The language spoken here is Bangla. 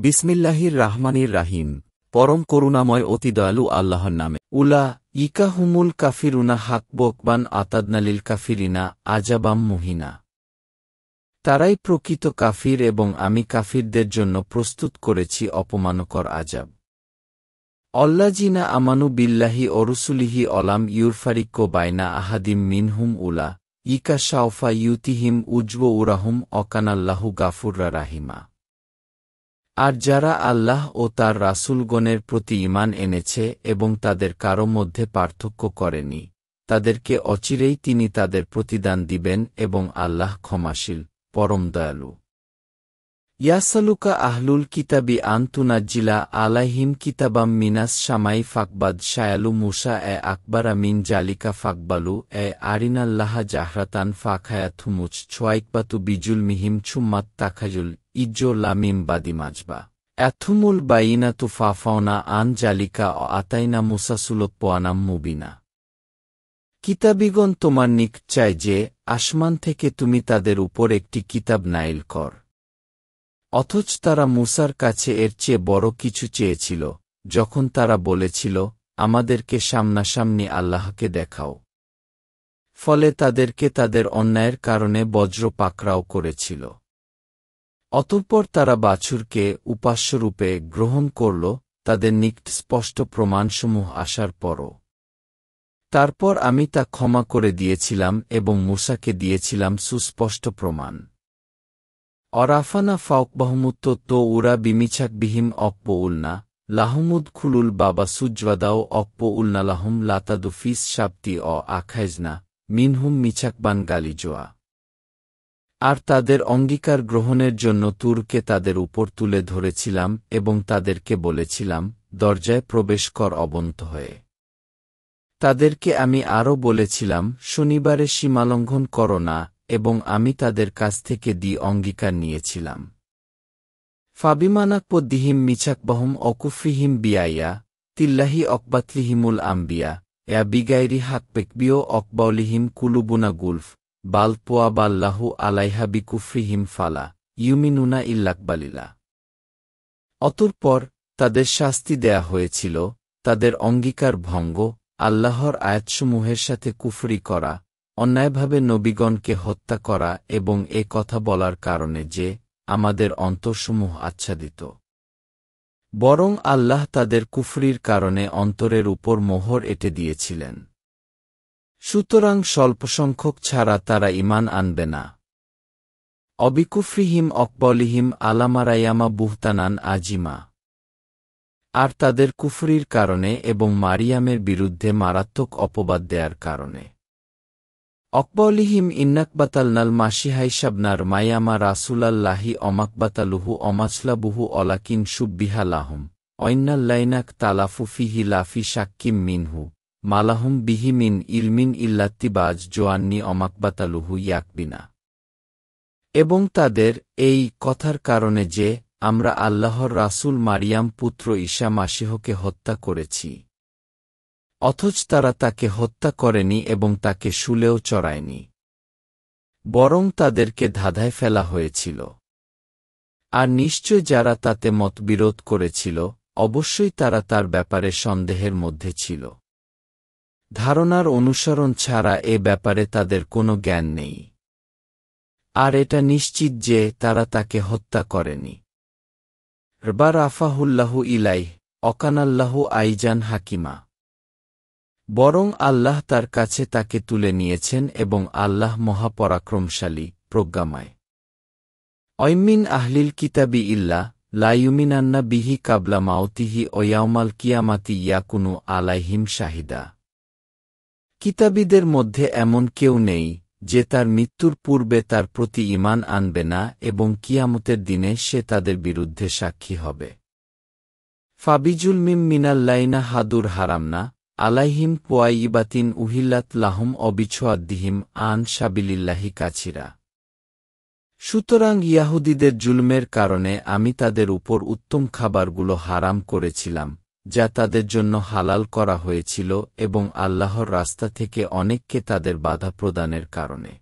বিসমিল্লাহির রাহমানির রাহিম। পরম করুণাময় অতি দয়ালু আল্লাহর নামে। উলা ইকা হুমুল কাফিরুনা হাকবকবান আতাদনালিল কাফিরিনা আজাবাম মুহিনা। তারাই প্রকৃত কাফির এবং আমি কাফিরদের জন্য প্রস্তুত করেছি অপমানকর আজাব। অল্লাযিনা আমানু বিল্লাহি অরুসুলিহি অলাম ইউরফারিক্কো বাইনা আহাদিম মিনহুম উলা ইকা শাওফা ইউতিহিম উজব উরাহুম অকানাল্লাহু গাফুররা রাহিমা। আর যারা আল্লাহ ও তার রাসূলগণের প্রতি ঈমান এনেছে এবং তাদের কারো মধ্যে পার্থক্য করেনি, তাদেরকে অচিরেই তিনি তাদের প্রতিদান দিবেন এবং আল্লাহ ক্ষমাশীল, পরম দয়ালু। ইয়াসালুকা আহলুল কিতাবি আন তুনাজ্জিলা আলাইহিম কিতাবাম মিনাস শামাই ফাকবাদ শায়ালু মুসা আকবারা মিন জালিকা ফাকবালু আরিনাল্লাহা জাহরাতান ফাখায়াথুমুচ ছোয়াইকবাতু বিজুল মিহিম ছুম্মাত তাখাজুল ইজ্জো লামিম বাদিমাজবা অ্যাথুমুল বাইনাতু ফাফাওনা আন জালিকা আতাইনা মুসাসুলোপ্পোয়ানাম মুবিনা। কিতাবিগণ তোমার নিকট চায় যে আসমান থেকে তুমি তাদের উপর একটি কিতাব নাইল কর। অথচ তারা মূসার কাছে এর চেয়ে বড় কিছু চেয়েছিল, যখন তারা বলেছিল, আমাদেরকে সামনাসামনি আল্লাহকে দেখাও। ফলে তাদেরকে তাদের অন্যায়ের কারণে বজ্র পাকড়াও করেছিল। অতঃপর তারা বাছুরকে উপাস্যরূপে গ্রহণ করল তাদের নিকট স্পষ্ট প্রমাণসমূহ আসার পরও। তারপর আমি তা ক্ষমা করে দিয়েছিলাম এবং মূসাকে দিয়েছিলাম সুস্পষ্ট প্রমাণ। অরাফানা ফাওকবাহমুত্ত তো উরা বিমিছাক বিহিম অক্প উলনা লাহমুদ খুলুল বাবা সুজ্বাদাও অক্প উলনা লাহম লাতাদু ফিস শাব্তি আখাইজনা মিনহুম মিছাকবান গালিজোয়া। আর তাদের অঙ্গীকার গ্রহণের জন্য তুরকে তাদের উপর তুলে ধরেছিলাম এবং তাদেরকে বলেছিলাম, দরজায় প্রবেশ কর অবনত হয়ে। তাদেরকে আমি আরও বলেছিলাম, শনিবারে সীমালঙ্ঘন করো না, এবং আমি তাদের কাছ থেকে অঙ্গীকার নিয়েছিলাম। ফাবিমানাকপদ্দিহিম মিছাকবাহম অকুফরিহিম বিয়াইয়া তিল্লাহি অকবাতলিহিমুল আম্বিয়া বিগাইরি হাকপেকবিও অকবাউলিহিম কুলুবুনা গুলফ বাল পোয়াবাল্লাহু আলাইহা বিকুফরিহিম ফালা ইউমিনুনা ইল্লাকবালিলা। অতঃপর তাদের শাস্তি দেয়া হয়েছিল তাদের অঙ্গীকার ভঙ্গ, আল্লাহর আয়াতসমূহের সাথে কুফরি করা, অন্যায়ভাবে নবীগণকে হত্যা করা এবং এ কথা বলার কারণে যে আমাদের অন্তরসমূহ আচ্ছাদিত। বরং আল্লাহ তাদের কুফরির কারণে অন্তরের উপর মোহর এঁটে দিয়েছিলেন। সুতরাং স্বল্পসংখ্যক ছাড়া তারা ঈমান আনবে না। অবিকুফরিহিম অকবলিহিম আলামারায়ামা বুহতানান আজিমা। আর তাদের কুফরির কারণে এবং মারিয়ামের বিরুদ্ধে মারাত্মক অপবাদ দেয়ার কারণে। অকবলিহিম ইন্নাকবাতালনাল মাসিহাইসাবনার মায়ামা রাসুলাল্লাহি অমাকবাতালুহু অমাছলাবুহু অলাকিন সুব্বিহা লাহুম অইন্নাল্লাইনাক তালাফু ফিহি লাফি শাক্কিম মিনহু মালাহুম বিহি মিন ইলমিন ইল্লাত্তিবাজ জোয়ান্নি অমাকবাতালুহু ইয়াকবিনা। এবং তাদের এই কথার কারণে যে আমরা আল্লাহর রাসূল মারিয়াম পুত্র ঈসা মাসীহকে হত্যা করেছি, অথচ তারা তাকে হত্যা করেনি এবং তাকে শুলেও চড়ায়নি, বরং তাদেরকে ধাঁধায় ফেলা হয়েছিল। আর নিশ্চয় যারা তাতে মতবিরোধ করেছিল, অবশ্যই তারা তার ব্যাপারে সন্দেহের মধ্যে ছিল। ধারণার অনুসরণ ছাড়া এ ব্যাপারে তাদের কোনো জ্ঞান নেই। আর এটা নিশ্চিত যে তারা তাকে হত্যা করেনি। রবা রাফাহুল্লাহু ইলাইহ অকানাল্লাহু আইজান হাকিমা। বরং আল্লাহ তার কাছে তাকে তুলে নিয়েছেন এবং আল্লাহ মহাপরাক্রমশালী, প্রজ্ঞাময়। অয়মিন আহলিল কিতাবি ইল্লা লা ইউমিনান্না বিহি কাবলা মাউতিহি ওয়াউমাল কিয়ামাতি ইয়াকুনু আলাইহিম শাহিদা। কিতাবীদের মধ্যে এমন কেউ নেই যে তার মৃত্যুর পূর্বে তার প্রতি ঈমান আনবে না এবং কিয়ামতের দিনে সে তাদের বিরুদ্ধে সাক্ষী হবে। ফাবিজুলমিম মিনাল্লাইনা হাদুর হারামনা আলাইহিম পোয়াইবাতিন উহিল্লাত লাহুম অবিছোয়াদ্দিহিম আন সাবিলিল্লাহি কাছিরা। সুতরাং ইয়াহুদীদের জুলমের কারণে আমি তাদের উপর উত্তম খাবারগুলো হারাম করেছিলাম, যা তাদের জন্য হালাল করা হয়েছিল এবং আল্লাহর রাস্তা থেকে অনেককে তাদের বাধা প্রদানের কারণে।